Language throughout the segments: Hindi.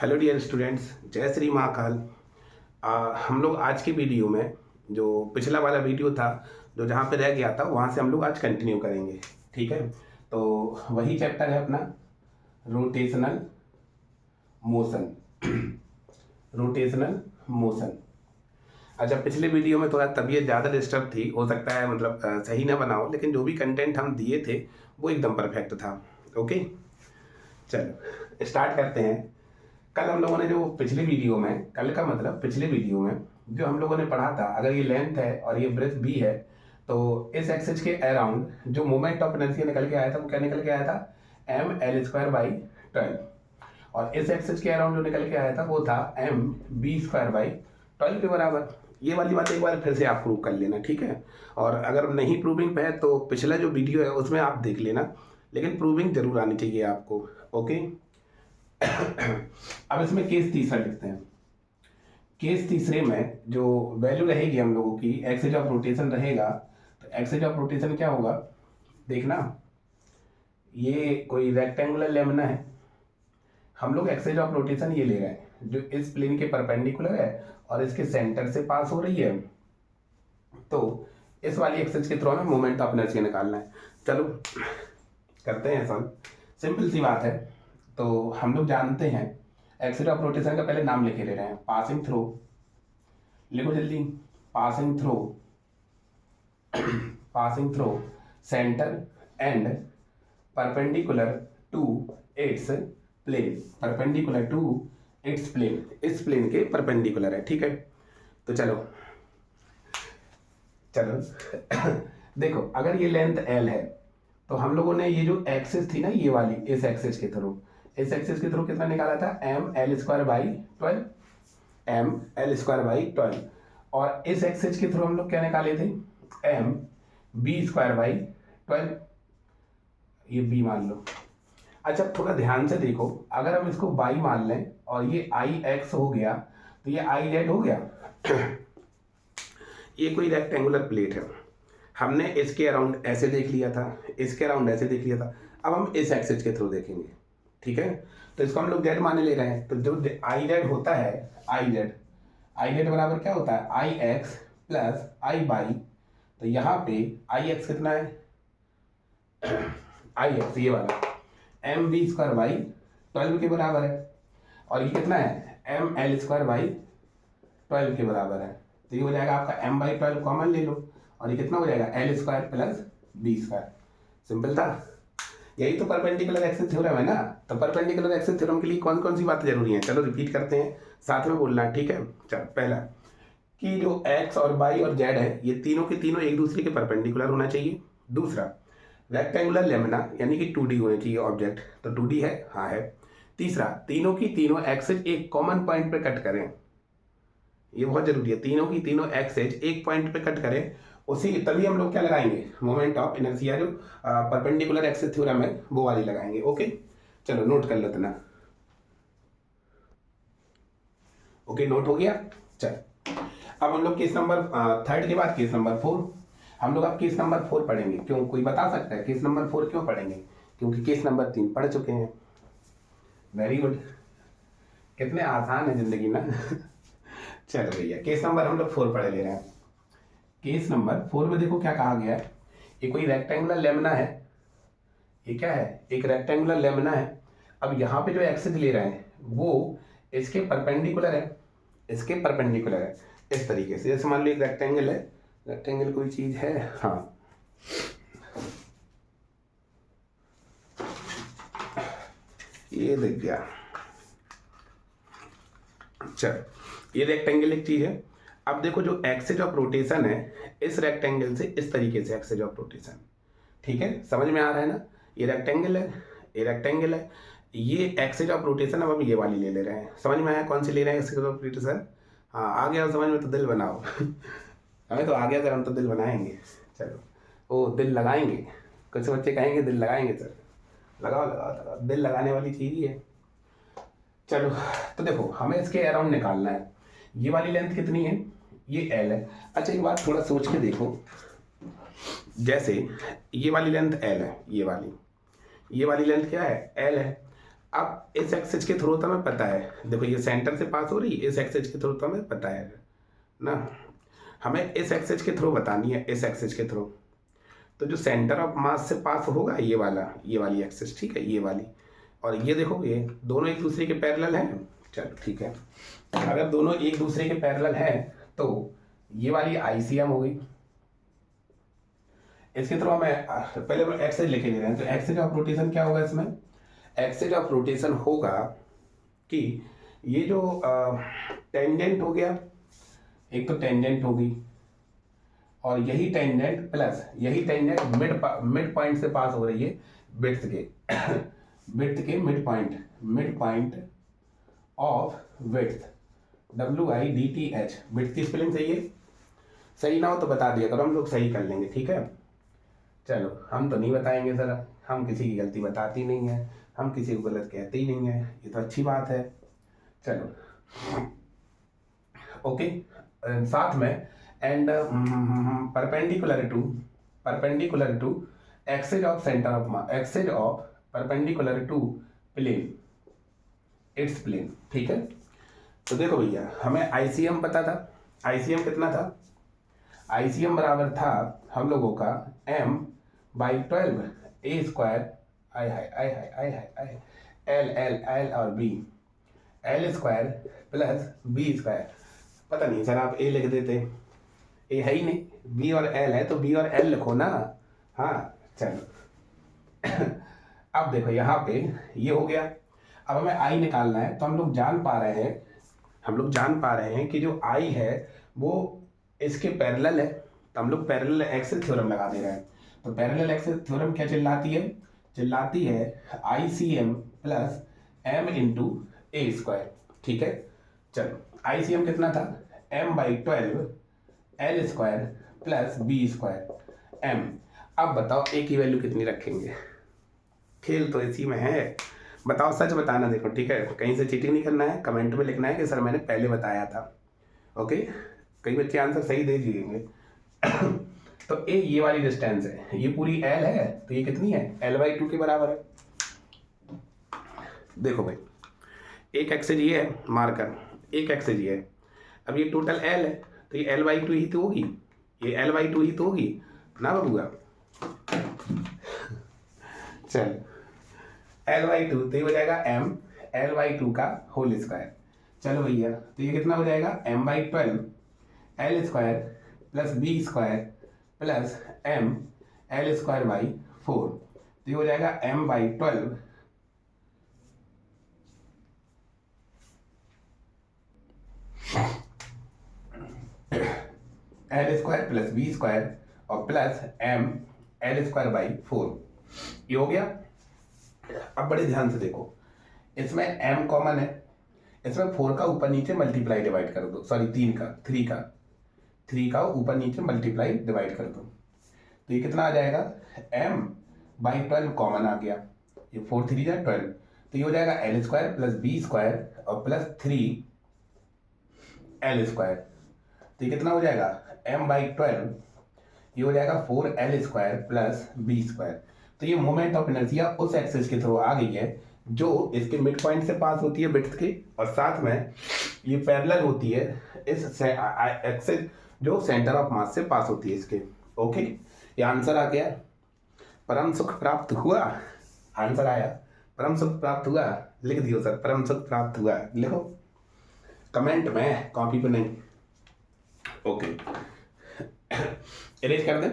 हेलो डियर स्टूडेंट्स, जय श्री महाकाल। हम लोग आज की वीडियो में जो पिछला वाला वीडियो था, जो जहाँ पे रह गया था, वहाँ से हम लोग आज कंटिन्यू करेंगे। ठीक है, तो वही चैप्टर है अपना रोटेशनल मोशन। Rotational motion. अच्छा, पिछले वीडियो में थोड़ा तबीयत ज़्यादा डिस्टर्ब थी, हो सकता है मतलब सही ना बना हो, लेकिन जो भी कंटेंट हम दिए थे वो एकदम परफेक्ट था। ओके, चलो स्टार्ट करते हैं। कल हम लोगों ने जो पिछले वीडियो में, कल का मतलब पिछले वीडियो में जो हम लोगों ने पढ़ा था, अगर ये लेंथ है और ये ब्रेथ बी है, तो इस एक्सिस के अराउंड जो मोमेंट ऑफ इनर्शिया निकल के आया था वो क्या निकल के आया था, एम एल स्क्वायर बाई 12। और इस एक्सिस के अराउंड जो निकल के आया था वो था एम बी स्क्वायर बाई 12 के बराबर। ये वाली बात एक बार फिर से आप प्रूव कर लेना, ठीक है। और अगर नहीं प्रूविंग पे है तो पिछला जो वीडियो है उसमें आप देख लेना, लेकिन प्रूविंग जरूर आनी चाहिए आपको। ओके, अब इसमें केस तीसरा लिखते हैं। केस तीसरे में जो वैल्यू रहेगी हम लोगों की, एक्सिस ऑफ रोटेशन रहेगा, तो एक्सिस ऑफ रोटेशन क्या होगा देखना। ये कोई रेक्टेंगुलर लेमना है, हम लोग एक्सिस ऑफ रोटेशन ये ले रहे हैं जो इस प्लेन के परपेंडिकुलर है और इसके सेंटर से पास हो रही है। तो इस वाली एक्सिस के थ्रू हमें मोमेंट ऑफ इनर्शिया निकालना है। चलो करते हैं सॉल्व, सिंपल सी बात है। तो हम लोग जानते हैं एक्सिस ऑफ रोटेशन का पहले नाम लिखे ले रहे हैं, पासिंग थ्रू। लिखो जल्दी, passing through, passing through centre and perpendicular to its plane, perpendicular to its plane, इस प्लेन के परपेंडिकुलर है। ठीक है, तो चलो चलो देखो, अगर ये लेंथ एल है तो हम लोगों ने ये जो एक्सिस थी ना, ये वाली, इस एक्सिस के थ्रू, इस एक्सिस के थ्रू कितना निकाला था, M L square by 12, M L square by 12। और इस एक्सिस के थ्रू हम लोग क्या निकाले थे, एम बी स्क्वायर बाई 12, ये बी मान लो। अच्छा, थोड़ा ध्यान से देखो, अगर हम इसको बाई मान लें और ये आई एक्स हो गया तो ये आई जेड हो गया। ये कोई रेक्टेंगुलर प्लेट है, हमने इसके अराउंड ऐसे देख लिया था, इसके अराउंड ऐसे देख लिया था, अब हम इस एक्सिस के थ्रू देखेंगे। ठीक है, तो इसको हम लोग जेड माने ले रहे हैं, तो जो आई जेड होता है, आई जेड बराबर क्या होता है, आई एक्स प्लस आई बाई। तो यहाँ पे आई एक्स कितना है, आई एक्स ये वाला एम बी स्क्वायर बाई 12 के बराबर है, और ये कितना है, एम एल स्क्वायर बाई 12 के बराबर है। तो ये हो जाएगा आपका एम बाई 12 कॉमन ले लो, और ये कितना हो जाएगा, L square plus B square. Simple था, यही तो परपेंडिकुलर एक्सिस थ्योरम है ना। तो परपेंडिकुलर एक्सिस थ्योरम के लिए कौन कौन सी बातें जरूरी हैं, चलो रिपीट करते हैं, साथ में बोलना है। ठीक है, चलो पहला कि जो एक्स और वाई और जेड है, ये तीनों के तीनों एक दूसरे के परपेंडिकुलर होना चाहिए। दूसरा, रेक्टेंगुलर लेमना यानी कि 2D होना चाहिए ऑब्जेक्ट, तो 2D है, हाँ है। तीसरा, तीनों की तीनों एक्सिस एक कॉमन पॉइंट पे कट करें, ये बहुत जरूरी है, तीनों की तीनों एक्सिस एक पॉइंट पे कट करें, उसी तभी हम लोग क्या लगाएंगे, मोमेंट ऑफ इनर्शिया जो परपेंडिकुलर एक्सिस थ्योरम है वो वाली लगाएंगे। ओके, चलो नोट कर लेते ना। ओके, नोट हो गया। चल, अब हम लोग केस नंबर 3 के बाद केस नंबर 4, हम लोग अब केस नंबर 4 पढ़ेंगे। क्यों, कोई बता सकता है केस नंबर 4 क्यों पढ़ेंगे, क्योंकि केस नंबर 3 पढ़ चुके हैं। वेरी गुड, कितने आसान है जिंदगी ना। चलो भैया, केस नंबर हम लोग 4 पढ़ ले रहे हैं। केस नंबर 4 में देखो क्या कहा गया है, ये कोई रेक्टेंगुलर लेमना है, ये क्या है, एक रेक्टेंगुलर लेमना है। अब यहाँ पे जो एक्सिस ले रहे हैं वो इसके परपेंडिकुलर है, इसके परपेंडिकुलर है इस तरीके से। जैसे मान लो एक रेक्टेंगल है, रेक्टेंगल कोई चीज है, हाँ ये दिख गया। चल, ये रेक्टेंगल एक चीज है। अब देखो जो एक्सिस ऑफ रोटेशन है, इस रेक्टेंगल से इस तरीके से एक्सिस ऑफ रोटेशन, ठीक है, समझ में आ रहा है ना। ये रेक्टेंगल है, ये रेक्टेंगल है, ये एक्सिस ऑफ रोटेशन। अब हम ये वाली ले रहे हैं, समझ में आया कौन सी ले रहे हैं एक्सिस ऑफ रोटेशन, हाँ आ गया समझ में, तो दिल बनाओ। हमें तो आ गया सर, हम तो दिल बनाएंगे। चलो, ओ दिल लगाएंगे, कुछ बच्चे कहेंगे दिल लगाएंगे सर, लगाओ लगाओ लगाओ, दिल लगाने वाली चीज़ ही है। चलो, तो देखो हमें इसके अराउंड निकालना है, ये वाली लेंथ कितनी है, ये एल है। अच्छा एक बात थोड़ा सोच के देखो, जैसे ये वाली लेंथ एल है, ये वाली लेंथ क्या है, एल है। अब इस एक्सिस के थ्रू तो हमें पता है, देखो ये सेंटर से पास हो रही है, इस एक्सिस के थ्रू तो हमें पता है ना, हमें इस एक्सिस के थ्रू बतानी है, इस एक्सिस के थ्रू। तो जो सेंटर ऑफ मास से पास होगा ये वाला, ये वाली एक्सिस, ठीक है, ये वाली, और ये देखो ये दोनों एक दूसरे के पैरेलल हैं। चलो ठीक है, अगर दोनों एक दूसरे के पैरेलल हैं तो ये वाली आईसीएम हो गई। इसके थ्रू हमें पहले एक्सेज लिखे ले रहे हैं, तो एक्सेज ऑफ रोटेशन क्या होगा इसमें, एक्सेज ऑफ रोटेशन होगा कि ये जो टेंजेंट हो गया, एक तो टेंजेंट होगी, और यही टेंजेंट प्लस यही टेंजेंट मिड पॉइंट से पास हो रही है विड्थ के विड्थ के mid point of width, WIDTH। Width की स्पेलिंग सही है, सही ना हो तो बता दिया करो, हम लोग सही कर लेंगे, ठीक है। चलो हम तो नहीं बताएंगे सर, हम किसी की गलती बताती नहीं है, हम किसी को गलत कहते ही नहीं है, ये तो अच्छी बात है। चलो ओके, साथ में and perpendicular to axis of centre of mass, axis of perpendicular to plane, its plane, ठीक है। तो देखो भैया, हमें आईसीएम पता था, आईसीएम कितना था, आईसीएम बराबर था हम लोगों का m/12 a square I L और बी, L square plus B square. पता नहीं सर, आप ए लिख देते, ए है ही नहीं, बी और एल है तो बी और एल लिखो ना। हाँ चलो अब देखो यहाँ पे ये हो गया, अब हमें आई निकालना है, तो हम लोग जान पा रहे हैं कि जो आई है वो इसके पैरेलल है, तो हम लोग पैरेलल एक्सिस थ्योरम लगा दे रहे हैं। तो पैरेलल एक्सिस थ्योरम क्या चिल्लाती है ICM plus m into A square, ठीक है। चलो ICM कितना था, m/12 l square plus B square m। अब बताओ ए की वैल्यू कितनी रखेंगे, खेल तो इसी में है, बताओ, सच बताना, देखो ठीक है, कहीं से चीटिंग नहीं करना है, कमेंट में लिखना है कि सर मैंने पहले बताया था, ओके। कई बच्चे आंसर सही दे दिएंगे तो ए ये वाली डिस्टेंस है, ये पूरी एल है, तो ये कितनी है, l/2 के बराबर है। देखो भाई, एक एक्सेज ये है मार्कर, एक एक्सेज ये है, अब ये टोटल एल है, तो ये l/2 ही तो होगी, ये l/2 ही तो होगी ना बबुआ। चल l/2 तो ये हो जाएगा m l/2 का होल स्क्वायर। चलो भैया, तो ये कितना हो जाएगा, m/12 l square plus B square plus m l square by 4, तो ये हो जाएगा m/12 l square plus B square और plus m l square by 4, ये हो गया। अब बड़े ध्यान से देखो, इसमें m कॉमन है, इसमें 4 का ऊपर नीचे मल्टीप्लाई डिवाइड कर दो, सॉरी 3 का ऊपर नीचे मल्टीप्लाई डिवाइड कर दो, तो ये कितना आ जाएगा, m/12 कॉमन आ गया, ये 4 3 जा 12, तो ये हो जाएगा l square plus B square और प्लस 3 l स्क्वायर, तो ये कितना हो जाएगा, m/12 ये हो जाएगा 4l square plus B square. तो ये मोमेंट ऑफ इनर्शिया उस एक्सिस के थ्रू आ गई है जो इसके मिड पॉइंट से पास होती है विड्थ के, और साथ में ये पैरेलल होती है इस एक्सिस जो सेंटर ऑफ मास से पास होती है इसके, ओके। ये आंसर आ गया, परम सुख प्राप्त हुआ, आंसर आया, परम सुख प्राप्त हुआ, लिख दियो सर, परम सुख प्राप्त हुआ, लिखो कमेंट में, कॉपी पे नहीं, ओके। इरेज कर दें,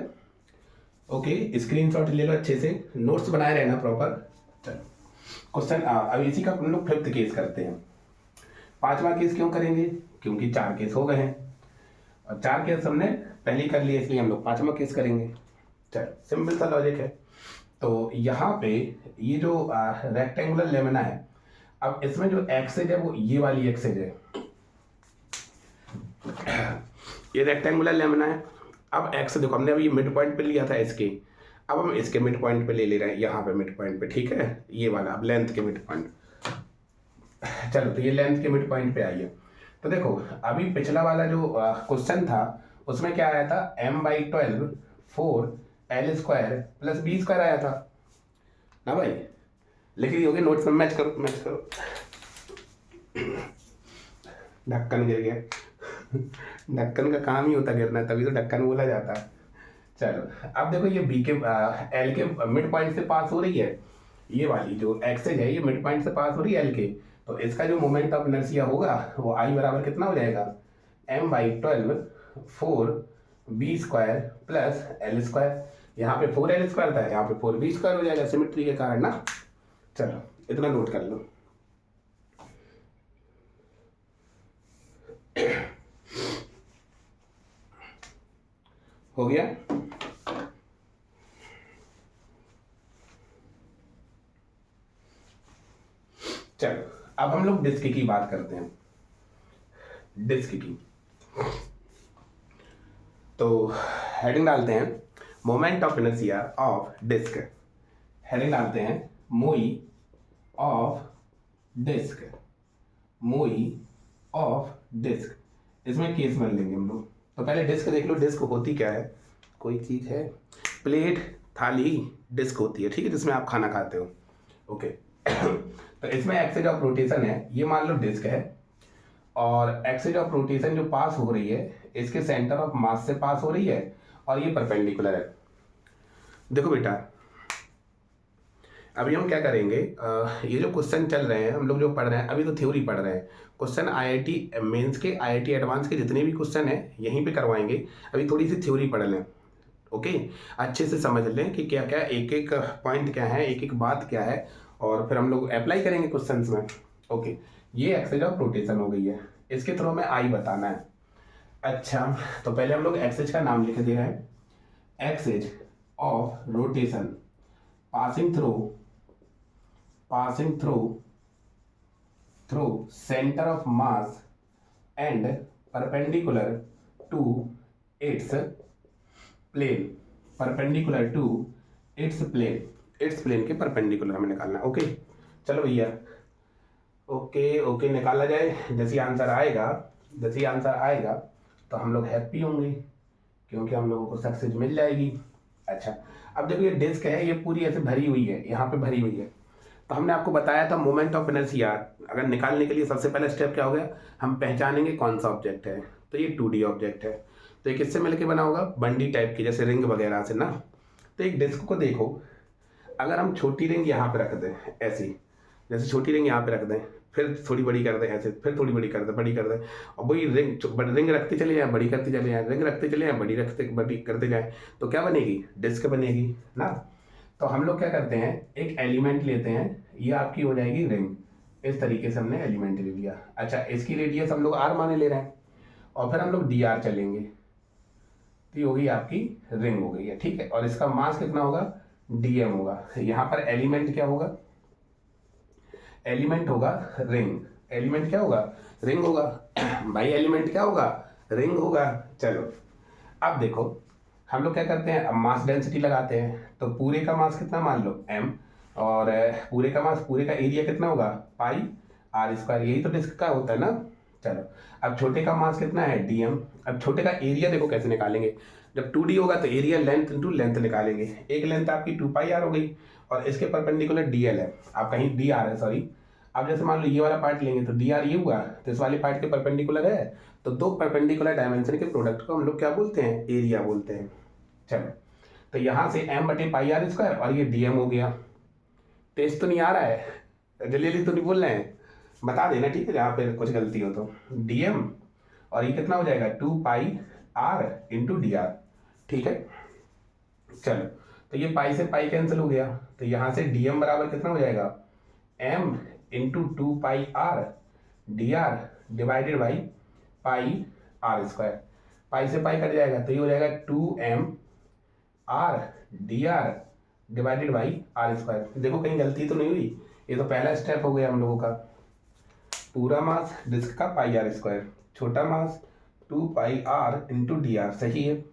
ओके, स्क्रीनशॉट ले लो अच्छे से, नोट्स बनाए रहना प्रॉपर। चलो क्वेश्चन, अब इसी का हम लोग 5th केस करते हैं। 5वां केस क्यों करेंगे, क्योंकि 4 केस हो गए हैं और 4 केस हमने पहले कर लिए, इसलिए हम लोग 5वां केस करेंगे। चलो सिंपल सा लॉजिक है। तो यहाँ पे ये जो रेक्टेंगुलर लेमिना है, अब इसमें जो एक्सेज है वो ये वाली एक्सेज है, ये रेक्टेंगुलर लेमिना है। अब एक्स देखो, हमने अभी मिड पॉइंट पे लिया था इसके, अब हम इसके मिड पॉइंट पे ले रहे हैं, यहाँ पे मिड पॉइंट पे, ठीक है, ये वाला अब लेंथ के मिड पॉइंट। चलो तो ये लेंथ के मिड पॉइंट पे आइए, तो देखो अभी पिछला वाला जो क्वेश्चन था उसमें क्या आया था, m/12 4l square plus B square आया था ना भाई, लिख ली होगी नोट्स में, मैच करो मैच करो। ढक्कन गिर गया। ढक्कन का काम ही होता गिरना, तभी तो ढक्कन बोला जाता है। चलो अब देखो, ये बी के एल के मिड पॉइंट से पास हो रही है, ये वाली जो एक्सेज है ये मिड पॉइंट से पास हो रही है एल के, तो इसका जो मोमेंट ऑफ इनर्शिया होगा वो आई बराबर कितना हो जाएगा, m/12 4b² प्लस l²। यहाँ पे 4l² था, यहाँ पे 4b² हो जाएगा सिमेट्री के कारण ना। चलो इतना नोट कर लो। हो गया। चलो अब हम लोग डिस्क की बात करते हैं। डिस्क की तो हेडिंग डालते हैं moment of inertia of disc. Heading डालते हैं MOI of disc, MOI of disc. इसमें केस बन लेंगे हम लोग। तो पहले डिस्क देख लो, डिस्क होती क्या है। कोई चीज़ है, प्लेट थाली डिस्क होती है, ठीक है, जिसमें आप खाना खाते हो। ओके। तो इसमें एक्सिस ऑफ रोटेशन है, ये मान लो डिस्क है, और एक्सिस ऑफ रोटेशन जो पास हो रही है इसके सेंटर ऑफ मास से पास हो रही है, और ये परपेंडिकुलर है। देखो बेटा, अभी हम क्या करेंगे, ये जो क्वेश्चन चल रहे हैं हम लोग जो पढ़ रहे हैं अभी तो थ्योरी पढ़ रहे हैं। क्वेश्चन आईआईटी मेंस के, आईआईटी एडवांस के जितने भी क्वेश्चन हैं यहीं पे करवाएंगे। अभी थोड़ी सी थ्योरी पढ़ लें, ओके, अच्छे से समझ लें कि क्या क्या एक एक पॉइंट क्या है, एक एक बात क्या है, और फिर हम लोग अप्लाई करेंगे क्वेश्चंस में। ओके, ये एक्सिस ऑफ रोटेशन हो गई है, इसके थ्रू में आई बताना है। अच्छा, तो पहले हम लोग एक्सिस का नाम लिख दे रहे हैं, axis of rotation passing through centre of mass and perpendicular to its plane, perpendicular to its plane, its plane के परपेंडिकुलर हमें निकालना है। ओके, चलो भैया, ओके निकाला जाए। जैसे आंसर आएगा तो हम लोग हैप्पी होंगे, क्योंकि हम लोगों को सक्सेस मिल जाएगी। अच्छा, अब देखो ये डिस्क है, ये पूरी ऐसे भरी हुई है, यहाँ पे भरी हुई है। तो हमने आपको बताया था मोमेंट ऑफ इनर्शिया अगर निकालने के लिए सबसे पहला स्टेप क्या हो गया, हम पहचानेंगे कौन सा ऑब्जेक्ट है। तो ये 2D ऑब्जेक्ट है, तो ये किससे मिलके बना होगा, बंडी टाइप की, जैसे रिंग वगैरह से ना। तो एक डिस्क को देखो, अगर हम छोटी रिंग यहाँ पे रख दें ऐसी, जैसे छोटी रिंग यहाँ पे रख दें, फिर थोड़ी बड़ी कर दें ऐसे, फिर थोड़ी बड़ी कर दें, बड़ी कर दें, और वही रिंग रखते चले जाए, बड़ी करते चले जाए, रिंग रखते चले जाए, बड़ी करते जाए, तो क्या बनेगी, डिस्क बनेगी ना। तो हम लोग क्या करते हैं, एक एलिमेंट लेते हैं, ये आपकी हो जाएगी रिंग। इस तरीके से हमने एलिमेंट ले लिया। अच्छा, इसकी रेडियस हम लोग r माने ले रहे हैं, और फिर हम लोग dr चलेंगे, तो ये होगी आपकी रिंग हो गई है, ठीक है। और इसका मास कितना होगा, dm होगा। यहाँ पर एलिमेंट क्या होगा, एलिमेंट होगा रिंग, एलिमेंट क्या होगा, रिंग होगा। भाई एलिमेंट क्या होगा, रिंग होगा। चलो अब देखो, हम लोग क्या करते हैं, अब मास डेंसिटी लगाते हैं। तो पूरे का मास कितना मान लो m, और पूरे का मास, पूरे का एरिया कितना होगा, πr², यही तो डिस्क का होता है ना। चलो अब छोटे का मास कितना है, dm। अब छोटे का एरिया देखो कैसे निकालेंगे, जब 2D होगा तो एरिया लेंथ इंटू लेंथ निकालेंगे। एक लेंथ आपकी 2πr हो गई, और इसके परपेंडिकुलर dl है, आप कहीं dr है सॉरी। अब जैसे मान लो ये वाला पार्ट लेंगे तो dr ये हुआ, तो इस वाले पार्ट के परपेंडिकुलर है, तो दो परपेंडिकुलर डायमेंशन के प्रोडक्ट को हम लोग क्या बोलते हैं, एरिया बोलते हैं। चलो, तो यहाँ से m/πr² और ये dm हो गया। टेस्ट तो नहीं आ रहा है, जल्दी तो नहीं बोल रहे हैं, बता देना ठीक है, जहाँ पे कुछ गलती हो तो। dm और ये कितना हो जाएगा, 2πr इंटू dr, ठीक है। चलो, तो ये पाई से पाई कैंसिल हो गया, तो यहाँ से dm बराबर कितना हो जाएगा, m into 2πr dr divided by πr²। पाई से पाई कट जाएगा, तो ये हो जाएगा 2mr dr divided by r²। देखो कहीं गलती तो नहीं हुई, ये तो पहला स्टेप हो गया हम लोगों का। पूरा मास डिस्क का πr², छोटा मास 2πr इंटू dr, सही है।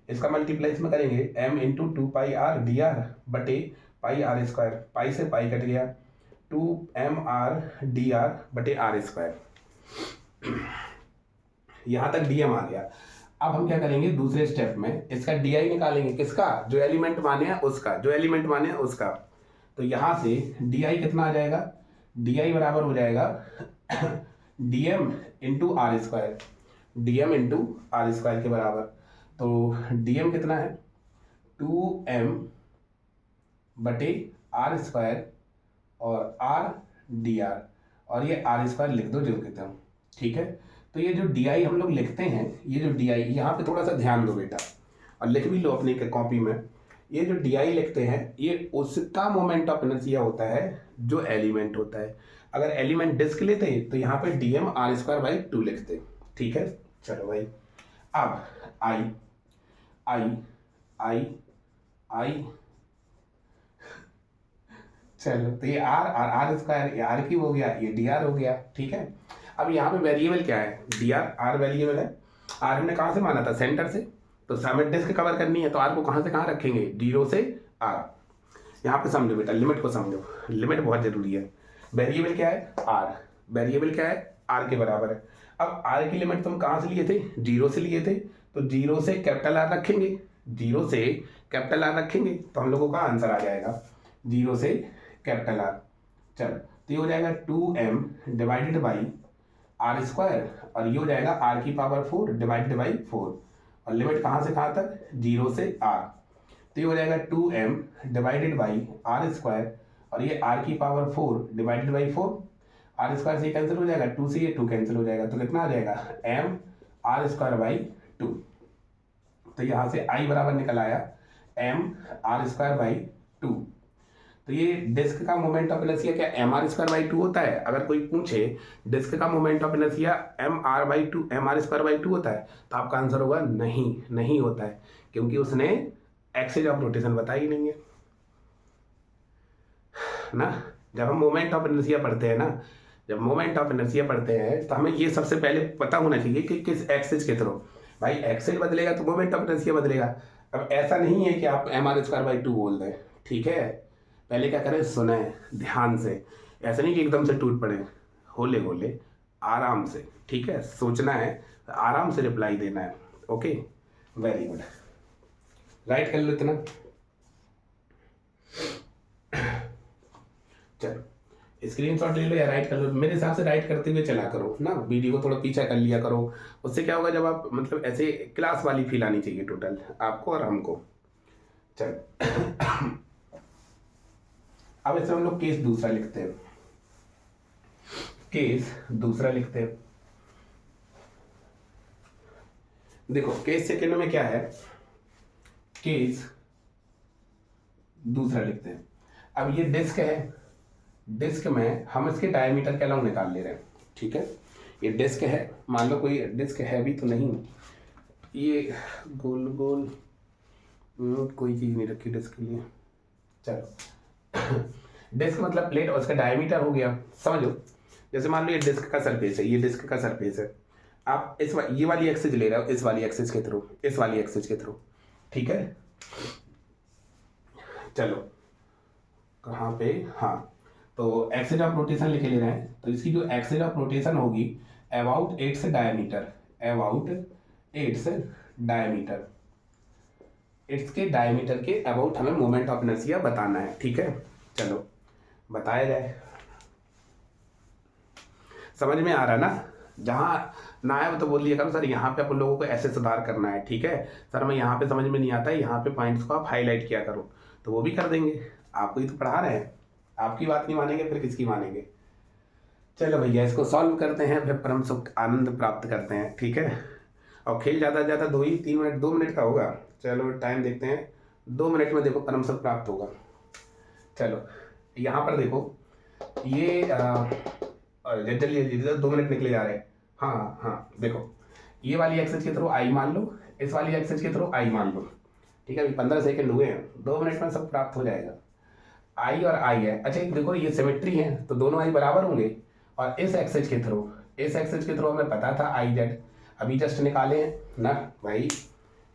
इसका मल्टीप्लाई इसमें करेंगे, m इंटू 2πr dr बटे πr², पाई से पाई कट गया, 2mr dr बटे r²। यहाँ तक dm आ गया। अब हम क्या करेंगे, दूसरे स्टेप में इसका di निकालेंगे, किसका, जो एलिमेंट माने हैं उसका, जो एलिमेंट माने हैं उसका। तो यहाँ से डी आई कितना आ जाएगा, डी आई बराबर हो जाएगा D M into R square, D M into R square के बराबर। तो डी एम कितना है 2m बटे आर स्क्वायर और आर डी आर, और ये आर स्क्वायर लिख दो जो कहते हैं, ठीक है। तो ये जो डी आई हम लोग लिखते हैं, ये जो डी आई, यहाँ पे थोड़ा सा ध्यान दो बेटा और लिख भी लो अपनी कॉपी में। ये जो डी आई लिखते हैं ये उसका मोमेंट ऑफ इनर्शिया होता है जो एलिमेंट होता है। अगर एलिमेंट डिस्क लेते तो यहाँ पे D M R square by 2 लिखते, ठीक है। चलो भाई, अब आई आई आई आई चलो, तो ये आर आर आर स्क्वायर, ये आर क्यूब हो गया, ये डी आर हो गया, ठीक है। अब यहाँ पे वेरिएबल क्या है, डी आर, आर वेरिएबल है। आर हमने कहाँ से माना था, सेंटर से, तो सामने डिस्क कवर करनी है तो आर को कहाँ से कहाँ रखेंगे, 0 से आर। यहाँ पे समझो बेटा, लिमिट को समझो, लिमिट बहुत जरूरी है। वेरिएबल क्या है, आर, वेरिएबल क्या है, आर के बराबर है। अब आर की लिमिट तुम कहाँ से लिए थे, 0 से लिए थे, तो 0 से कैपिटल आर रखेंगे, 0 से कैपिटल आर रखेंगे तो हम लोगों का आंसर आ जाएगा 0 से कैपिटल आर। चलो, तो ये हो जाएगा 2m divided by are square, और ये हो जाएगा आर की पावर 4 डिवाइडेड बाई 4, और लिमिट कहाँ से कहाँ तक, 0 से आर। तो ये हो जाएगा 2m divided by are square, और ये आर की power 4 divided by 4, R square से कैंसिल हो जाएगा, 2 से ये 2 कैंसिल हो जाएगा, तो कितना आ जाएगा m आर स्क्वायर बाई 2। तो यहाँ से I बराबर निकल आया m आर स्क्वायर बाई 2। तो ये डिस्क का मोमेंट ऑफ इनर्शिया क्या एम आर स्क्वायर बाई 2 होता है। अगर कोई पूछे डिस्क का moment of inertia M R by 2, M R square by 2 होता है, तो आपका आंसर होगा नहीं, नहीं होता है, क्योंकि उसने एक्सिस ऑफ रोटेशन बताई नहीं है ना। जब हम मोमेंट ऑफ इनर्शिया पढ़ते हैं ना, जब मोमेंट ऑफ इनर्शिया पढ़ते हैं तो हमें ये सबसे पहले पता होना चाहिए कि किस एक्सिस के थ्रू। भाई एक्सिस बदलेगा तो मोमेंट ऑफ इनर्शिया बदलेगा। अब ऐसा नहीं है कि आप एम आर स्क्वायर बाई 2 बोल दें, ठीक है। पहले क्या करें, सुने ध्यान से, ऐसा नहीं कि एकदम से टूट पड़े, होले होले आराम से, ठीक है। सोचना है, आराम से रिप्लाई देना है, ओके, वेरी गुड। राइट कर लो इतना। चलो स्क्रीनशॉट ले लो या राइट कर लो, मेरे हिसाब से राइट करते हुए चला करो ना, वीडियो को थोड़ा पीछा कर लिया करो। उससे क्या होगा, जब आप मतलब ऐसे क्लास वाली फील आनी चाहिए टोटल आपको और हमको। चलो अब इसमें हम लोग केस दूसरा लिखते हैं, केस दूसरा लिखते हैं। देखो केस सेकंड में क्या है, केस दूसरा लिखते हैं। अब ये डिस्क है, डिस्क में हम इसके डायमीटर के अलाउ निकाल ले रहे हैं, ठीक है। ये डिस्क है, मान लो कोई डिस्क है भी तो नहीं, ये गोल गोल कोई चीज़ नहीं रखी डिस्क के लिए। चलो डिस्क मतलब प्लेट और उसका डायमीटर हो गया, समझो। जैसे मान लो ये डिस्क का सरफेस है, ये डिस्क का सरफेस है, आप इस ये वाली एक्सिस ले रहे हो, इस वाली एक्सिस के थ्रू, इस वाली एक्सिस के थ्रू, ठीक है। चलो कहाँ पे, हाँ, तो एक्सिस ऑफ रोटेशन लिखे ले रहे हैं, तो इसकी जो एक्सिस ऑफ रोटेशन होगी अबाउट 8 से डायमीटर, अबाउट 8 से डायमीटर, इसके डायमीटर के अबाउट हमें मोमेंट ऑफ इनर्शिया बताना है, ठीक है। चलो बताया जाए, समझ में आ रहा है ना। जहाँ ना आए तो बोल दिया करो सर यहाँ पे अपन लोगों को ऐसे सुधार करना है, ठीक है सर, मैं यहाँ पे समझ में नहीं आता है, यहाँ पे पॉइंट्स को आप हाईलाइट किया करो, तो वो भी कर देंगे। आपको ही तो पढ़ा रहे हैं, आपकी बात नहीं मानेंगे फिर किसकी मानेंगे। चलो भैया इसको सॉल्व करते हैं, फिर परम सुख आनंद प्राप्त करते हैं, ठीक है। और खेल ज़्यादा से ज़्यादा 2 मिनट 2 मिनट का होगा। चलो टाइम देखते हैं, 2 मिनट में देखो परम सुख प्राप्त होगा। चलो यहाँ पर देखो ये जल्दी 2 मिनट निकले जा रहे हैं। हाँ हाँ देखो, ये वाली एक्सिस के थ्रू आई मान लो, इस वाली एक्सिस के थ्रू आई मान लो, ठीक है। अभी 15 सेकंड हुए हैं, 2 मिनट में सब प्राप्त हो जाएगा। आई और आई है, अच्छा देखो ये सिमेट्री है तो दोनों आई बराबर होंगे, और इस एक्सिस के थ्रू, इस एक्सिस के थ्रू हमें पता था आई जेड, अभी जस्ट निकाले हैं ना भाई,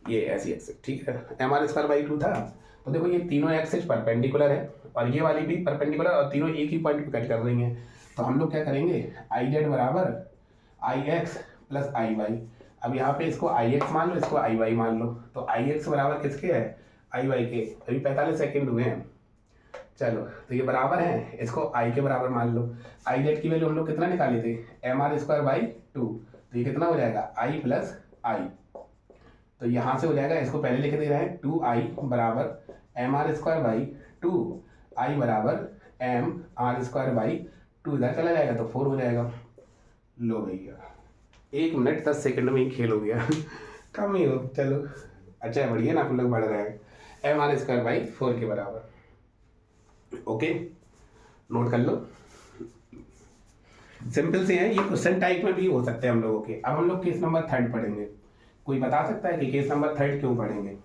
ये ऐसी एक्सिस, ठीक है। एम आर स्क्वायर बाई 2 था, तो देखो ये तीनों एक्सिस परपेंडिकुलर है और ये वाली भी परपेंडिकुलर, और तीनों एक ही पॉइंट पे कट कर रही हैं। तो हम लोग क्या करेंगे, आई जेड बराबर आई एक्स प्लस आई वाई। अब यहाँ पे इसको आई एक्स मान लो, इसको आई वाई मान लो, तो आई एक्स बराबर किसके है, आई वाई के। अभी 45 सेकेंड हुए हैं, चलो तो ये बराबर है, इसको आई के बराबर मान लो। आई जेड की वैल्यू हम लोग कितना निकाली थी, एम आर स्क्वायर बाई 2, तो ये कितना हो जाएगा आई प्लस आई। तो यहाँ से हो जाएगा, इसको पहले लिख दे रहे हैं 2i बराबर एम आर स्क्वायर बाई 2, आई बराबर एम आर स्क्वायर बाई 2, इधर चला जाएगा तो 4 हो जाएगा। लो भैया 1 मिनट 10 सेकंड में ही खेल हो गया कम ही हो, चलो अच्छा बढ़िया ना, आप लोग बढ़ रहे हैं। एम आर स्क्वायर बाई 4 के बराबर। ओके नोट कर लो, सिंपल से है ये, क्वेश्चन टाइप में भी हो सकते हैं हम लोगों के। अब हम लोग केस नंबर 3 पढ़ेंगे। कोई बता सकता है कि केस नंबर 3 क्यों पढ़ेंगे?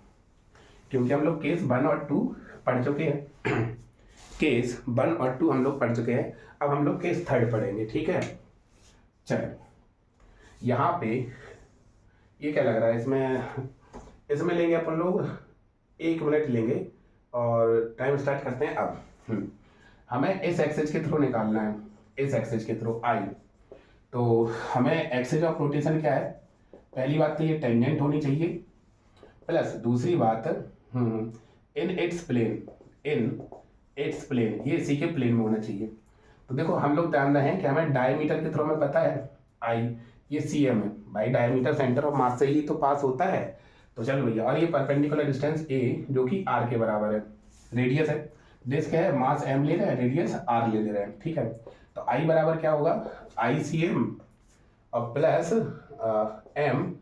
क्योंकि हम लोग केस 1 और 2 पढ़ चुके हैं केस 1 और 2 हम लोग पढ़ चुके हैं, अब हम लोग केस 3 पढ़ेंगे, ठीक है। चलो यहाँ पे ये क्या लग रहा है, इसमें लेंगे अपन लोग 1 मिनट लेंगे और टाइम स्टार्ट करते हैं अब। हमें इस एक्सेस के थ्रू निकालना है, इस एक्सेस के थ्रू आई। तो हमें एक्सेस ऑफ रोटेशन क्या है, पहली बात तो ये टेंजेंट होनी चाहिए, प्लस दूसरी बात इन इट्स प्लेन, ये इसी के प्लेन में होना चाहिए। तो देखो हम लोग जान रहे हैं कि हमें डायमीटर के थ्रू हमें पता है आई, ये सी एम है भाई, डायमीटर सेंटर ऑफ मास से ही तो पास होता है। तो चलो भैया, और ये परपेंडिकुलर डिस्टेंस ए जो कि आर के बराबर है, रेडियस है, डिस्क है, मास एम ले रहे हैं, रेडियस आर ले रहे हैं, ठीक है। तो आई बराबर क्या होगा, आई सी एम और प्लस एम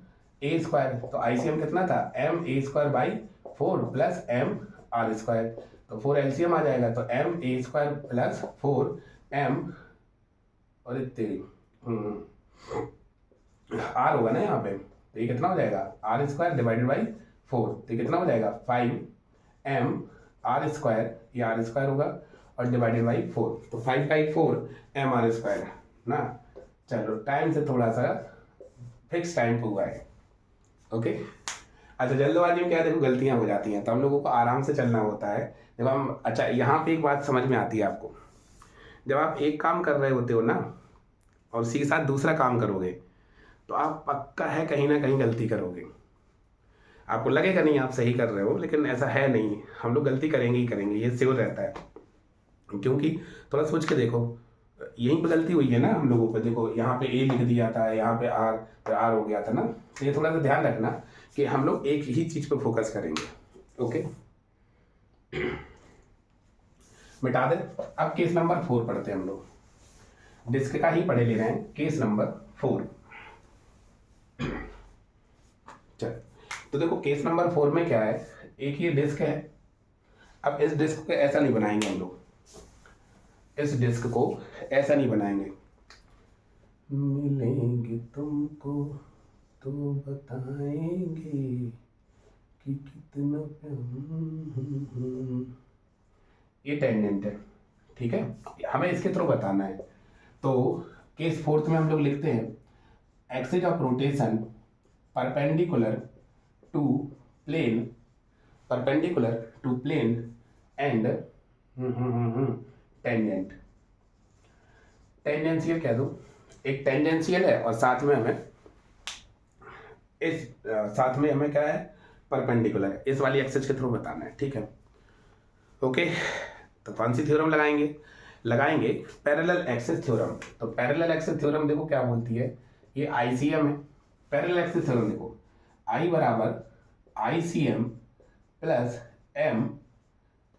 ए स्क्वायर। तो आई सी एम कितना था, M A square by 4 plus M R square. तो 4 एलसीएम आ जाएगा, तो M A square plus 4 M और आर होगा ना यहाँ पे, तो ये कितना हो जाएगा, आर स्क्वायर डिवाइडेड बाई 4, तो ये कितना हो जाएगा 5 एम आर स्क्वायर, ये आर स्क्वायर होगा और डिवाइडेड बाई 4, तो 5 बाई 4 एम आर स्क्वायर ना। चलो टाइम से थोड़ा सा फिक्स टाइम हुआ है, ओके। अच्छा जल्दबाजी में क्या है, देखो गलतियां हो जाती हैं, तो हम लोगों को आराम से चलना होता है। देखो हम, अच्छा यहाँ पे एक बात समझ में आती है आपको, जब आप एक काम कर रहे होते हो ना और उसी के साथ दूसरा काम करोगे तो आप पक्का है कहीं ना कहीं गलती करोगे। आपको लगेगा नहीं आप सही कर रहे हो, लेकिन ऐसा है नहीं, हम लोग गलती करेंगे ही करेंगे, ये श्योर रहता है। क्योंकि थोड़ा सोच के देखो, यहीं पर गलती हुई है ना हम लोगों पे, देखो यहाँ पे ए लिख दिया था, यहाँ पे आर हो गया था ना। तो ये थोड़ा सा ध्यान रखना कि हम लोग एक ही चीज़ पे फोकस करेंगे, ओके। मिटा दे। अब केस नंबर 4 पढ़ते हैं हम लोग, डिस्क का ही पढ़े ले रहे हैं, केस नंबर 4। चल तो देखो केस नंबर 4 में क्या है, एक ये डिस्क है। अब इस डिस्क को ऐसा नहीं बनाएंगे हम लोग, इस डिस्क को ऐसा नहीं बनाएंगे, मिलेंगे तुमको तो बताएंगे कि कितना ये टेंजेंट है, ठीक है, हमें इसके थ्रू बताना है। तो केस 4 में हम लोग लिखते हैं axis of rotation perpendicular to plane and tangent. Tangential कह दो, एक टेंजेंशियल है और साथ में हमें क्या है, परपेंडिकुलर, इस वाली एक्सिस के थ्रू बताना है, ठीक है, ओके। तो कौन सी थ्योरम लगाएंगे पैरेलल एक्सिस थ्योरम। तो पैरेलल एक्सिस थ्योरम देखो क्या बोलती है, ये आईसीएम है। पैरेलल एक्सिस थ्योरम देखो, आई बराबर ICM plus M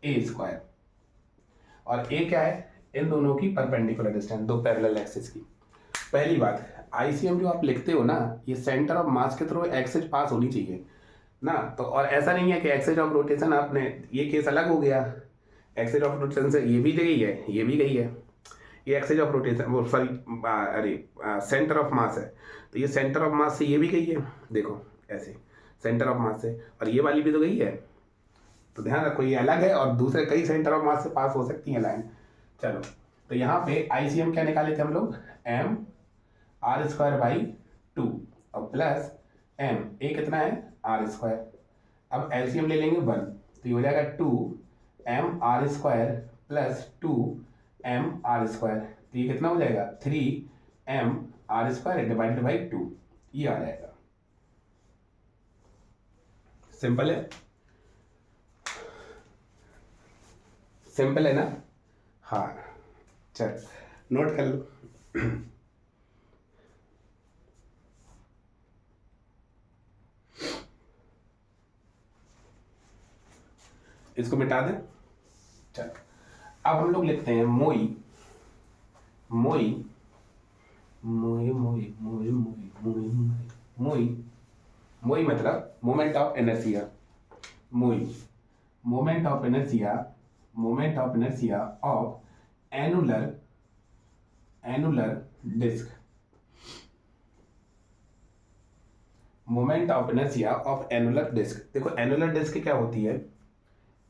A square, और ए क्या है, इन दोनों की परपेंडिकुलर डिस्टेंस, दो पैरेलल एक्सिस की। पहली बात, आईसीएम जो आप लिखते हो ना, ये सेंटर ऑफ मास के थ्रू एक्सिस पास होनी चाहिए ना। तो और ऐसा नहीं है कि एक्सिस ऑफ रोटेशन आपने, ये केस अलग हो गया, एक्सिस ऑफ रोटेशन से ये भी गई है, ये भी गई है, ये एक्सिस ऑफ रोटेशन, वो सॉरी अरे सेंटर ऑफ मास है, तो ये सेंटर ऑफ मास से ये भी गई है, देखो ऐसे सेंटर ऑफ मास से, और ये वाली भी तो गई है। तो ध्यान रखो ये अलग है और दूसरे कई सेंटर ऑफ मास से पास हो सकती है लाइन। चलो तो यहाँ पे आईसीएम क्या निकाले थे हम लोग, एम आर स्क्वायर बाई 2 और प्लस एम, ए कितना है आर स्क्वायर। अब एलसीएम ले लेंगे 1, तो ये हो जाएगा 2 M R square plus 2 M R square, तो ये कितना हो जाएगा 3 M R square divided by 2, ये आ जाएगा। सिंपल है। सिंपल है ना? हाँ, चल नोट कर लो। इसको मिटा दें। चल अब हम लोग लिखते हैं मोई MOI MOI MOI MOI MOI MOI MOI MOI मतलब moment of inertia. MOI moment of inertia of annular disc. Moment of inertia of annular disc. देखो एनुलर डिस्क क्या होती है,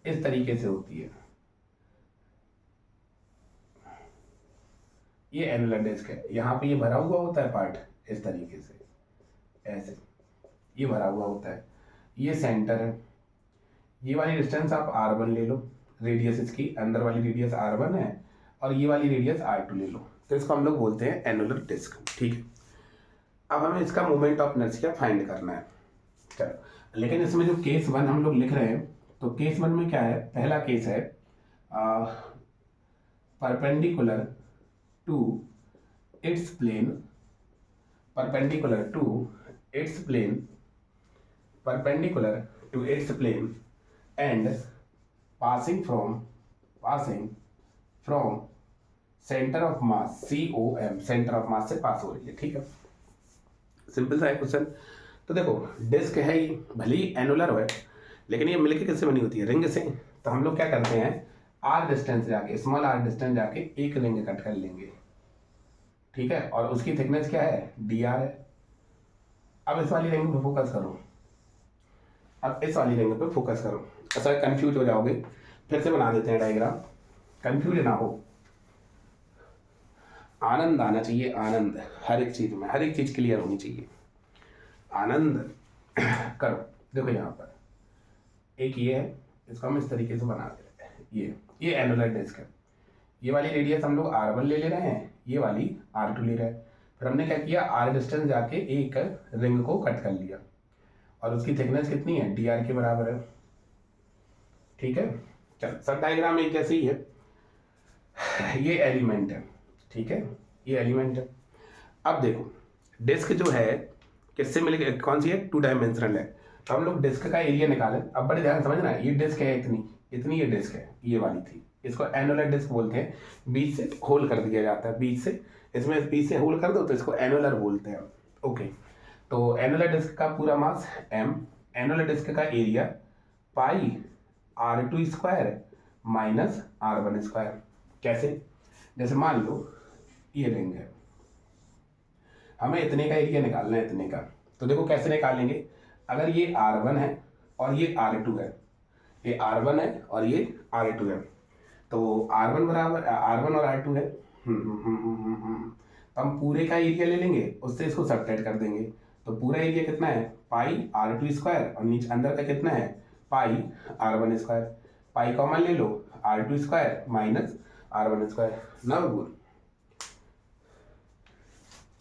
इस तरीके से होती है। ये एनुलर डिस्क है, यहाँ पे ये भरा हुआ होता है पार्ट इस तरीके से, ऐसे ये भरा हुआ होता है। ये सेंटर है, ये वाली डिस्टेंस आप r1 ले लो, रेडियस इसकी अंदर वाली रेडियस r1 है और ये वाली रेडियस r2 ले लो, तो इसको हम लोग बोलते हैं एनुलर डिस्क। ठीक है, अब हमें इसका मोमेंट ऑफ इनर्शिया फाइंड करना है। चलो, लेकिन इसमें जो केस 1 हम लोग लिख रहे हैं, तो केस 1 में क्या है, पहला केस है perpendicular to its plane, perpendicular to its plane and passing from centre of mass COM, centre of mass से पास हो रही है। ठीक है, सिंपल सा है क्वेश्चन। तो देखो डिस्क है ये, भले ही एनुलर है लेकिन ये मिलके किससे बनी होती है, रिंग से। तो हम लोग क्या करते हैं, r डिस्टेंस जाके, स्मॉल r डिस्टेंस जाके एक रिंग कट कर लेंगे। ठीक है, और उसकी थिकनेस क्या है, dr है। अब इस वाली रिंग पे फोकस करो, अब इस वाली रिंग पे फोकस करो। ऐसा कंफ्यूज हो जाओगे, फिर से बना देते हैं डायग्राम, कंफ्यूज ना हो। आनंद आना चाहिए, आनंद हर एक चीज में, हर एक चीज क्लियर होनी चाहिए। आनंद करो। देखो यहाँ पर एक ये है, इसको हम इस तरीके से बना देते हैं। ये एनुलर डिस्क है, ये वाली रेडियस हम लोग r1 ले रहे हैं, ये वाली r2 ले रहे हैं। फिर हमने क्या किया, r डिस्टेंस जाके एक रिंग को कट कर लिया और उसकी थिकनेस कितनी है, dr के बराबर है। ठीक है, चल सब डायग्राम एक जैसे ही है। ये एलिमेंट है, ठीक है, ये एलिमेंट है। अब देखो डिस्क जो है किससे मिलेगी, कौन सी है, 2 डायमेंशनल है। तो हम लोग डिस्क का एरिया निकालें। अब बड़े ध्यान समझना, ये डिस्क है इतनी ये डिस्क है, ये वाली थी, इसको एनुलर डिस्क बोलते हैं। बीच से होल कर दिया जाता है, बीच से, इसमें बीच से होल कर दो तो इसको एनुलर बोलते हैं। ओके, तो एनुलर डिस्क का पूरा मास m, एनुलर डिस्क का area pi r2 square minus r1 square. कैसे, जैसे मान लो ये रिंग है, हमें इतने का एरिया निकालना है, इतने का। तो देखो कैसे निकालेंगे, अगर ये r1 है और ये r2 है, ये r1 है और ये r2 है, तो r1 बराबर r1 और r2 है, तो हम पूरे का एरिया ले लेंगे, उससे इसको सब्ट्रैक्ट कर देंगे। तो पूरा एरिया कितना है, पाई r2 स्क्वायर, और नीचे अंदर का कितना है, पाई r1 स्क्वायर। पाई कॉमन ले लो, r2 square minus r1 square. ना बोल,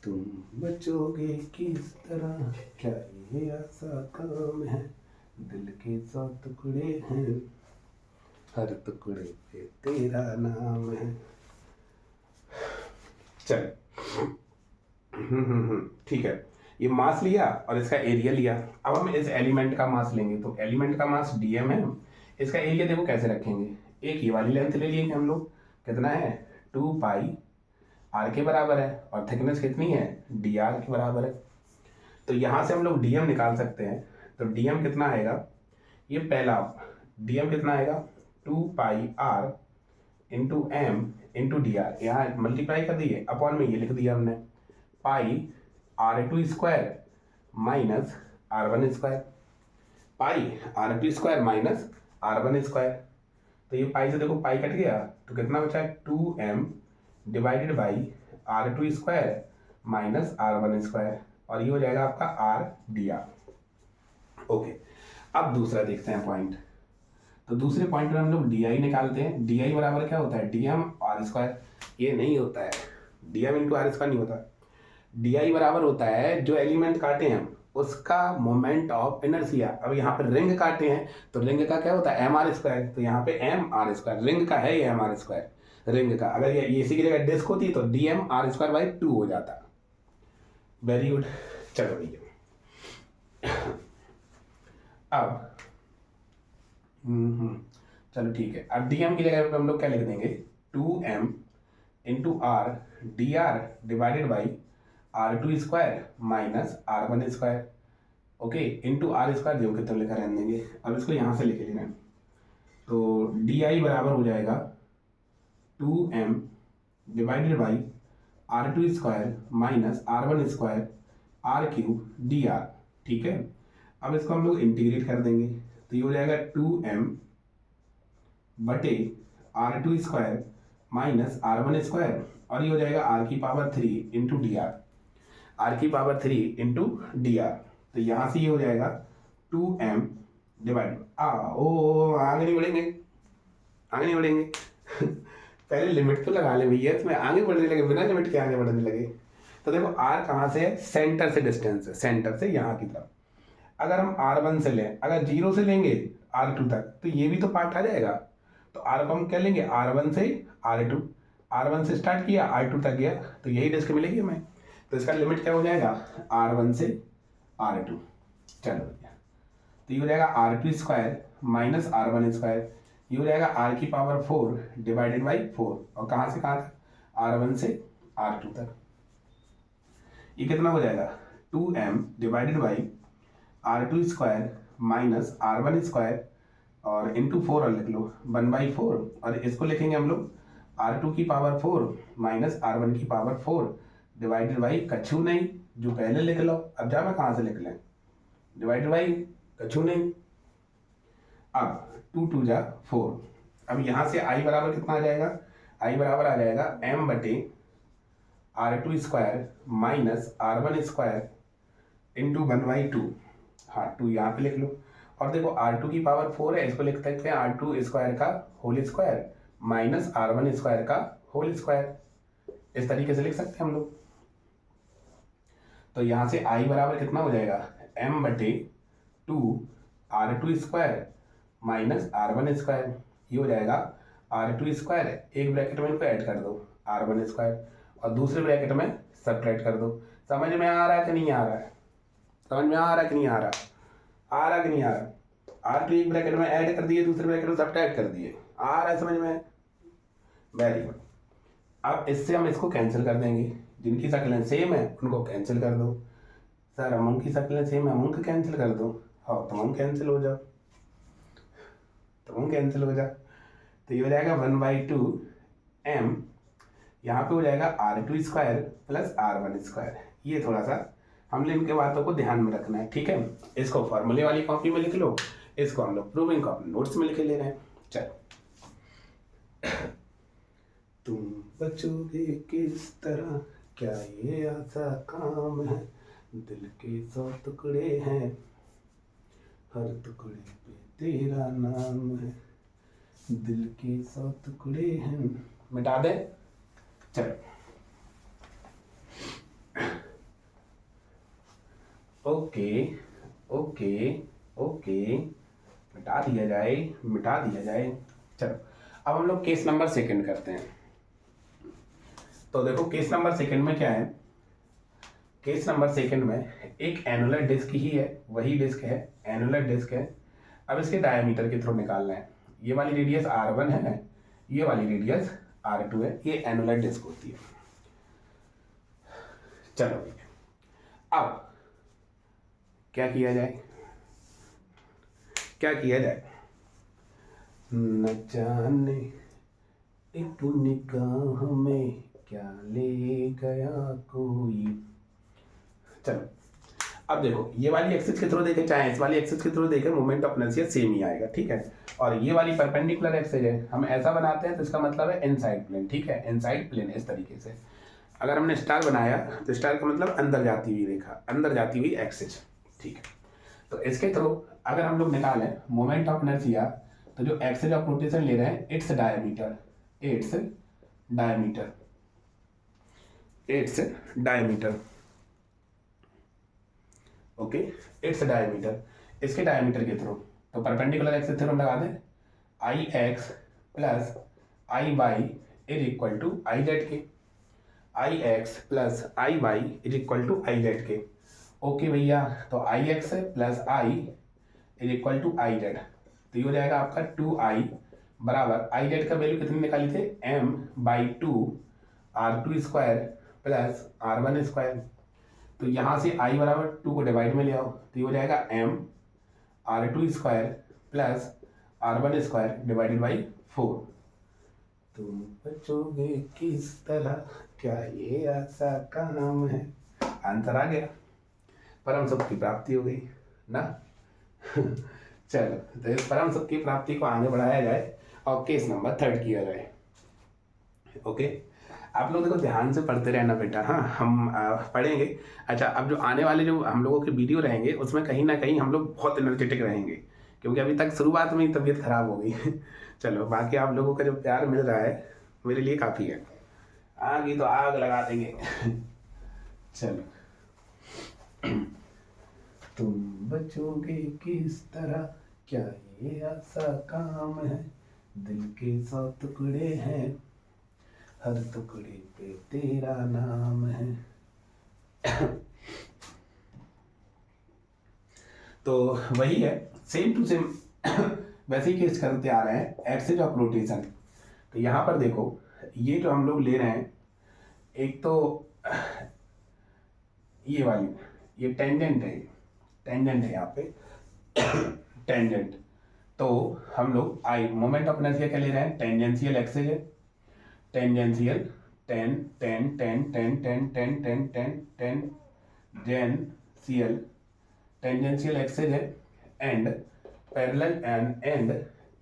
तुम बचोगे किस तरह, क्या ये ऐसा काम है, दिल के 100 टुकड़े हैं, हर टुकड़े पे तेरा नाम है। चल ठीक है, ये मास लिया और इसका एरिया लिया। अब हम इस एलिमेंट का मास लेंगे, तो एलिमेंट का मास dm है। इसका एरिया देखो कैसे रखेंगे, एक ये वाली लेंथ ले लेंगे हम लोग, कितना है, 2 पाई r के बराबर है, और थिकनेस कितनी है, dr के बराबर है। तो यहाँ से हम लोग dm निकाल सकते हैं। तो dm कितना आएगा, ये पहला dm कितना आएगा, 2 pi r into M into D R, यहाँ मल्टीप्लाई कर दिए, अपॉन में ये लिख दिया हमने, pi r2 square minus r1 square, pi r2 square minus r1 square. तो ये पाई से देखो पाई कट गया, तो कितना बचा है, 2m divided by r2 square minus r1 square, और ये हो जाएगा आपका r dr। ओके, अब दूसरा देखते हैं पॉइंट। तो दूसरे पॉइंट में हम लोग डी निकालते हैं। डी बराबर क्या होता है, dm r स्क्वायर। ये नहीं होता है, dm इंटू r स्क्वायर नहीं होता, डी बराबर होता है, जो एलिमेंट काटे हम उसका मोमेंट ऑफ इनर्शिया। अब यहाँ पे रिंग काटे हैं तो रिंग का क्या होता है एम आर स्क्वायर, तो यहाँ पे एम आर स्क्वायर, रिंग का है ये एम आर स्क्वायर रिंग का। अगर ये इसी की जगह डिस्क होती तो D M R square by 2 हो जाता। Very good. चलो भैया अब चलो ठीक है, अब डी एम की जगह पे हम लोग क्या लिख देंगे 2m into R D R divided by R2 square minus R1 square, okay, into R square जो कितना लिखा रहने देंगे। अब इसको यहाँ से लिख लेना, तो डी आई बराबर हो जाएगा 2m divided by R2 square minus R1 square R³ D R, ठीक है। अब इसको हम लोग इंटीग्रेट कर देंगे तो ये हो जाएगा 2m बटे R2 square minus R1 square, और ये हो जाएगा R की पावर 3 इंटू डी आर की पावर 3 इंटू डी आर। तो यहाँ से ये हो जाएगा 2m डिवाइड आगे नहीं बढ़ेंगे, आगे नहीं बढ़ेंगे पहले लिमिट तो लगा ले भैया, इसमें आगे बढ़ने लगे, बिना लिमिट के आगे बढ़ने लगे। तो देखो r कहाँ से है, सेंटर से डिस्टेंस है, सेंटर से यहाँ की तरफ। अगर हम r1 से लें, अगर 0 से लेंगे r2 तक तो ये भी तो पार्ट आ जाएगा। तो r को हम क्या लेंगे r1 से r2, r1 से स्टार्ट किया r2 तक गया तो यही डिस्क मिलेगी हमें। तो इसका लिमिट क्या हो जाएगा r1 से r2। चलो भैया, तो ये हो जाएगा R2 square minus R1 square, ये हो जाएगा R की पावर 4 डिवाइडेड बाई 4, और कहाँ से कहाँ तक R1 से R2 तक। ये कितना हो जाएगा 2m divided by R2 square minus R1 square और इंटू 4 और लिख लो 1/4, और इसको लिखेंगे हम लोग R2 की पावर 4 माइनस R1 की पावर 4 डिवाइडेड बाई कछु नहीं जो पहले लिख लो। अब जा मैं कहाँ से लिख लें, डिवाइडेड बाई कछु नहीं। अब 2 2 जा 4, अब यहाँ से i बराबर कितना आ जाएगा, i बराबर आ जाएगा m बटे R2 square minus R1 square into 1/2। हाँ 2 यहाँ पे लिख लो, और देखो R2 की पावर 4 है, इसको लिख सकते हैं R2 स्क्वायर का whole square minus R1 square का होल स्क्वायर, इस तरीके से लिख सकते हैं हम लोग। तो यहाँ से i बराबर कितना हो जाएगा m बटे 2 R2 square minus R1 square, ये हो जाएगा R2 स्क्वायर, एक ब्रैकेट में इनको ऐड कर दो R1 स्क्वायर और दूसरे ब्रैकेट में सब्ट्रैक्ट कर दो। समझ में आ रहा है कि नहीं आ रहा है, समझ में आ रहा है कि नहीं आ रहा, आ रहा कि नहीं आ रहा। R2 एक ब्रैकेट में ऐड कर दिए, दूसरे ब्रैकेट में सब्ट्रैक्ट कर दिए, आ रहा है समझ में, वेरी गुड। अब इससे हम इसको कैंसिल कर देंगे, जिनकी शक्लें सेम है उनको कैंसिल कर दो। सर हम उनकी शक्लें सेम है, हम उनको कैंसिल कर दो, हाँ तो हम कैंसिल हो जाओ, तो हम कैंसिल हो जाओ। तो ये हो जाएगा 1/2 m, यहाँ पे हो जाएगा R2 square plus R1 square. ये थोड़ा सा हमने इनके बातों को ध्यान में रखना है, ठीक है। इसको फॉर्मूले वाली कॉपी में लिख लो, इसको हम लोग प्रूविंग कॉपी नोट्स में लिखे ले रहे हैं। चलो तुम बचोगे किस तरह, क्या ये ऐसा काम है, दिल के 100 टुकड़े हैं, हर टुकड़े पे तेरा नाम है, दिल के 100 टुकड़े हैं। मिटा दे, चलो ओके ओके ओके, मिटा दिया जाए, मिटा दिया जाए। चलो अब हम लोग केस नंबर सेकंड करते हैं। तो देखो केस नंबर सेकंड में क्या है, केस नंबर सेकंड में एक एनुलर डिस्क ही है, वही डिस्क है, एनुलर डिस्क है। अब इसके डायमीटर के थ्रू निकालना है। ये वाली रेडियस R1 है, ये वाली रेडियस R2 है, ये एनुलर डिस्क होती है। चलो अब क्या किया जाए, क्या किया जाए, न जाने एक निगाह में क्या ले गया कोई। चलो अब देखो ये वाली एक्सिस के थ्रू देखे चाहे इस वाली एक्सिस के थ्रू देखे, मोमेंट ऑफ इनर्शिया सेम ही आएगा, ठीक है। और ये वाली परपेंडिकुलर एक्सिस है, हम ऐसा बनाते हैं तो इसका मतलब है इनसाइड प्लेन, ठीक है, इनसाइड प्लेन इस तरीके से। अगर हमने स्टार बनाया तो स्टार का मतलब अंदर जाती हुई रेखा, अंदर जाती हुई एक्सिस, ठीक है। तो इसके थ्रू अगर हम लोग निकालें मोमेंट ऑफ इनर्शिया, तो जो एक्सिस ऑफ रोटेशन ले रहे हैं it's diameter, it's diameter, it's diameter, okay, it's diameter, इसके डायमीटर के थ्रू, तो परपेंडिकुलर एक्सिस थ्योरम लगा दें, I X plus I Y is equal to I Z के, I X plus I Y is equal to I Z के। ओके भैया, तो I X plus I is equal to I Z, तो ये हो जाएगा आपका 2i बराबर आई जेड का वैल्यू कितने निकाली थे, m/2 r2 square plus r1 square. तो यहाँ से i बराबर 2 को डिवाइड में ले आओ, तो ये हो जाएगा m/r2 square plus r1 square divided by 4। तुम बचोगे किस तरह, क्या ये ऐसा काम है। आंसर आ गया, परम सुख की प्राप्ति हो गई ना। चलो, तो इस परम सुख की प्राप्ति को आगे बढ़ाया जाए और केस नंबर 3 किया जाए। ओके, आप लोग देखो ध्यान से पढ़ते रहना बेटा। हाँ, हम पढ़ेंगे। अच्छा, अब जो आने वाले जो हम लोगों के वीडियो रहेंगे उसमें कहीं ना कहीं हम लोग बहुत एनर्जेटिक रहेंगे, क्योंकि अभी तक शुरुआत में ही तबीयत खराब हो गई। चलो, बाकी आप लोगों का जो प्यार मिल रहा है मेरे लिए काफ़ी है। आगे तो आग लगा देंगे। चलो, तुम बचोगे किस तरह, क्या ये ऐसा काम है, दिल के 100 टुकड़े हैं, हर टुकड़े पे तेरा नाम है। तो वही है, सेम टू सेम वैसे ही केस करते आ रहे हैं, एक्सिस ऑफ रोटेशन। तो यहाँ पर देखो, ये जो हम लोग ले रहे हैं, एक तो ये वाली, ये टेंजेंट है, टेंजेंट है यहाँ पे। टेंजेंट, तो हम लोग आई मोमेंट ऑफ इनर्शिया क्या ले रहे हैं, टेंजेंशियल एक्सिस है, tangential ten ten ten ten ten ten ten ten ten जेंशियल, टेंजेंशियल एक्सिस है, and parallel and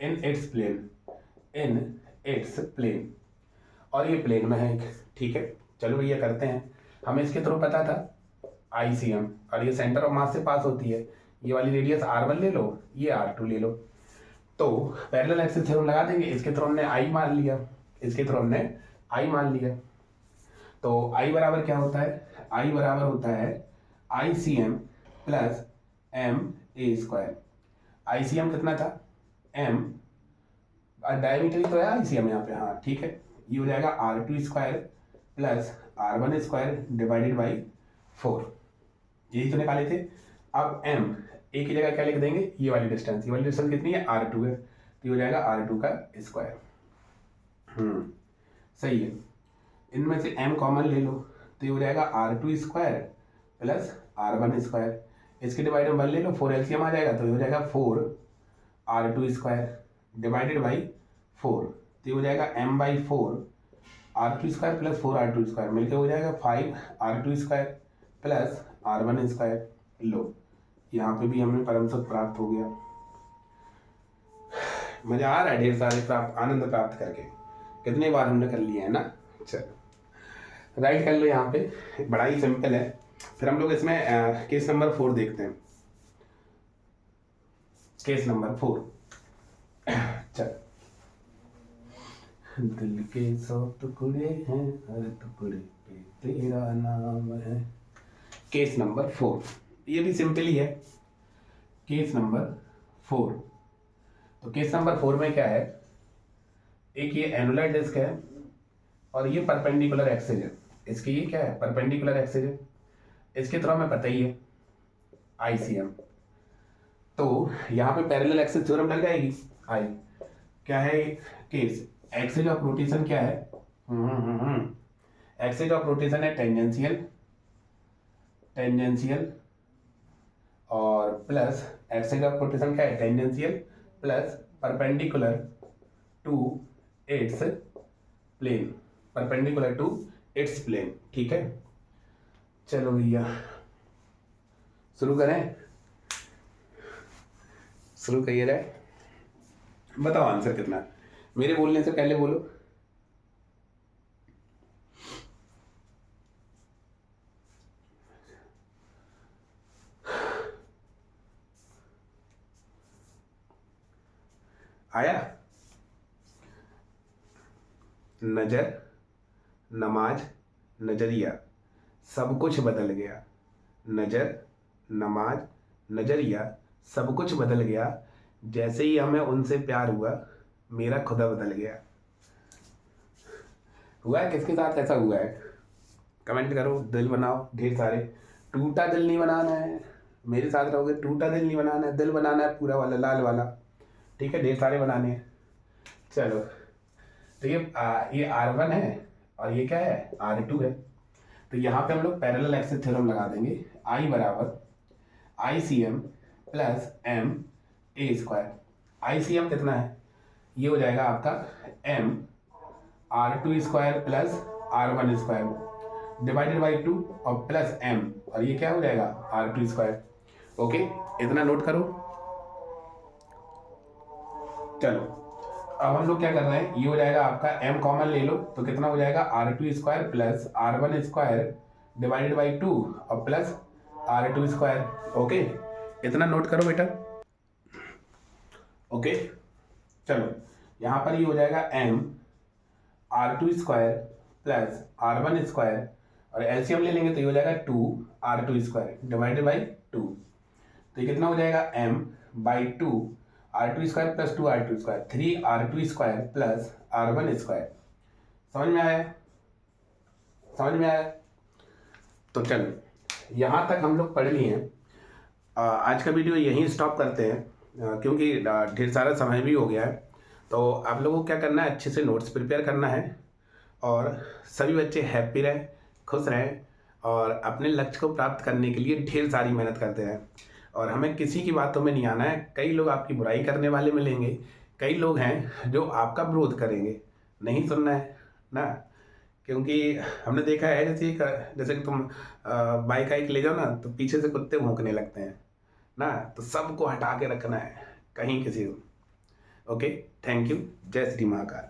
in its plane, in its plane, और ये प्लेन में है। ठीक है, चलो भैया करते हैं। हमें इसके थ्रू पता था ICM, और ये सेंटर ऑफ मास से पास होती है। ये वाली रेडियस R1 ले लो, ये R2 ले लो, तो पैरेलल एक्सिस थ्योरम लगा देंगे। इसके थ्रू हमने I मान लिया, इसके थ्रू हमने I मान लिया। तो I बराबर क्या होता है, I बराबर होता है ICM plus MA square. ICM कितना था, M, डायमीटर ही तो है ICM यहाँ पे। हाँ ठीक है, ये हो जाएगा R2 square plus R1 square divided by 4, यही तो निकाले थे। अब M एक ही जगह क्या लिख देंगे, ये वाली डिस्टेंस, ये वाली डिस्टेंस कितनी है, R2 है, तो ये हो जाएगा R2 का स्क्वायर। सही है, इनमें से M कॉमन ले लो, तो ये हो जाएगा R2 square plus R1 square, इसके डिवाइड में 1 ले लो, 4 LCM आ जाएगा, तो ये हो जाएगा 4 R2 स्क्वायर डिवाइडेड बाई 4, तो ये हो जाएगा M/4 R2 square plus 4 R2 square मिलकर हो जाएगा 5 R2 square plus R1 square. लो, यहाँ पे भी हमें परम सुख प्राप्त हो गया। मजा आ रहा है ढेर सारे आनंद प्राप्त करके, कितनी बार हमने कर लिया है ना। चलो, राइट कर लो, यहाँ पे बड़ा ही सिंपल है। फिर हम लोग इसमें केस नंबर 4 देखते हैं। केस नंबर 4, चलो, दिल के 100 टुकड़े हैं, हर टुकड़े पे तेरा नाम है। केस नंबर 4, ये भी सिंपल ही है। केस नंबर 4, तो केस नंबर 4 में क्या है, एक ये एनुलर डिस्क है और ये परपेंडिकुलर एक्सिस है। इसकी ये क्या है, परपेंडिकुलर एक्सिस है। इसके थ्रू हमें पता ही है ICM, तो यहाँ पे पैरेलल एक्सिस थ्योरम लग जाएगी। आई क्या है केस, एक्सिस ऑफ रोटेशन क्या है, एक्सिस ऑफ रोटेशन है टेंजेंशियल, टेंजेंशियल और प्लस एक्सिस ऑफ रोटेशन क्या है, tangential plus perpendicular to its plane, perpendicular to its plane. ठीक है, चलो भैया शुरू करें, शुरू करिए जाए। बताओ आंसर कितना, मेरे बोलने से पहले बोलो। आया, नजर, नमाज, नजरिया, सब कुछ बदल गया। नजर, नमाज, नज़रिया सब कुछ बदल गया, जैसे ही हमें उनसे प्यार हुआ मेरा खुदा बदल गया। हुआ है किसके साथ ऐसा हुआ है? कमेंट करो, दिल बनाओ ढेर सारे। टूटा दिल नहीं बनाना है, मेरे साथ रहोगे। टूटा दिल नहीं बनाना है, दिल बनाना है पूरा वाला, लाल वाला। ठीक है, ढेर सारे बनाने हैं। चलो, तो ये R1 है और ये क्या है, R2 है। तो यहाँ पे हम लोग पैरेलल एक्सिस थ्योरम लगा देंगे। I बराबर ICM plus M A square. ICM कितना है, ये हो जाएगा आपका M R2 square plus R1 square divided by 2 और प्लस M, और ये क्या हो जाएगा R2 स्क्वायर। ओके, इतना नोट करो। चलो, अब हम लोग क्या कर रहे हैं, ये हो जाएगा आपका M कॉमन ले लो तो कितना हो जाएगा R2 square plus R1 square divided by 2 और प्लस R2 स्क्वायर। ओके, इतना नोट करो बेटा। ओके, चलो यहाँ पर ये हो जाएगा M R2 square plus R1 square और एलसीएम ले लेंगे तो ये हो जाएगा 2R2 स्क्वायर डिवाइडेड बाई 2। तो ये कितना हो जाएगा M by 2 R2 square plus 2R2 square 3R2 square plus R1 square. समझ में आया? समझ में आया? तो चलो, यहाँ तक हम लोग पढ़ लिए हैं। आज का वीडियो यहीं स्टॉप करते हैं क्योंकि ढेर सारा समय भी हो गया है। तो आप लोगों को क्या करना है, अच्छे से नोट्स प्रिपेयर करना है और सभी बच्चे हैप्पी रहें, खुश रहें और अपने लक्ष्य को प्राप्त करने के लिए ढेर सारी मेहनत करते हैं। और हमें किसी की बातों में नहीं आना है। कई लोग आपकी बुराई करने वाले मिलेंगे, कई लोग हैं जो आपका विरोध करेंगे, नहीं सुनना है ना। क्योंकि हमने देखा है जैसे कि तुम बाइक ले जाओ ना तो पीछे से कुत्ते भौंकने लगते हैं ना, तो सबको हटा के रखना है कहीं किसी को। Okay, thank you. जय श्री महाकाल।